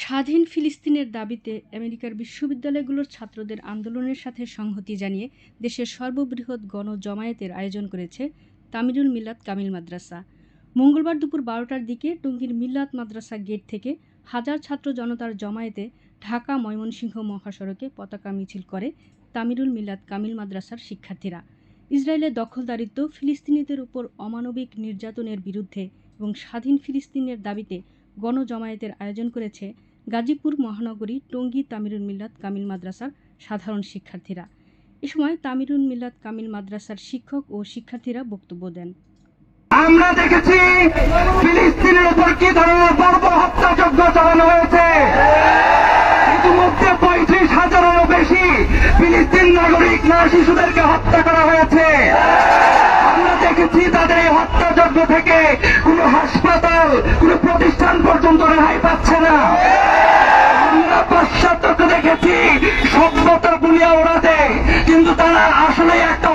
স্বাধীন ফিলিস্তিনের দাবিতে আমেরিকার বিশ্ববিদ্যালয়গুলোর ছাত্রদের আন্দোলনের সাথে সংহতি জানিয়ে দেশের সর্ববৃহৎ গণজমায়েতের আয়োজন করেছে তামিরুল মিল্লাত কামিল মাদ্রাসা। মঙ্গলবার দুপুর ১২টার দিকে টঙ্গীর মিল্লাত মাদ্রাসা গেট থেকে হাজার ছাত্র জনতার জমায়েতে ঢাকা ময়মনসিংহ মহাসড়কে পতাকা মিছিল করে তামিরুল মিল্লাত কামিল মাদ্রাসার শিক্ষার্থীরা। ইসরায়েলের দখলদারিত্ব, ফিলিস্তিনিদের উপর অমানবিক নির্যাতনের বিরুদ্ধে এবং স্বাধীন ফিলিস্তিনের দাবিতে গণজমায়েতের আয়োজন করেছে গাজীপুর মহানগরী টঙ্গী তামিরুল মিল্লাত কামিল মাদ্রাসার সাধারণ শিক্ষার্থীরা। এ সময় তামিরুল মিল্লাত কামিল মাদ্রাসার শিক্ষক ও শিক্ষার্থীরা বক্তব্য দেন। আমরা দেখেছি ফিলিস্তিনের উপর কি ধরনের বর্বর হত্যাযজ্ঞ চালানো হয়েছে। ইতিমধ্যে ৩৫,০০০-এরও বেশি ফিলিস্তিন নাগরিক না শিশুদেরকে হত্যা করা হয়েছে। আমরা দেখেছি তাদের এই হত্যাযজ্ঞ থেকে কোনো হাসপাতাল, কোনো প্রতিষ্ঠান পর্যন্ত রেহাই পাচ্ছে না। আমরা পাশ্চাত্যকে দেখেছি সভ্যতার বুনিয়া ওড়াতে, কিন্তু তারা আসলে একটা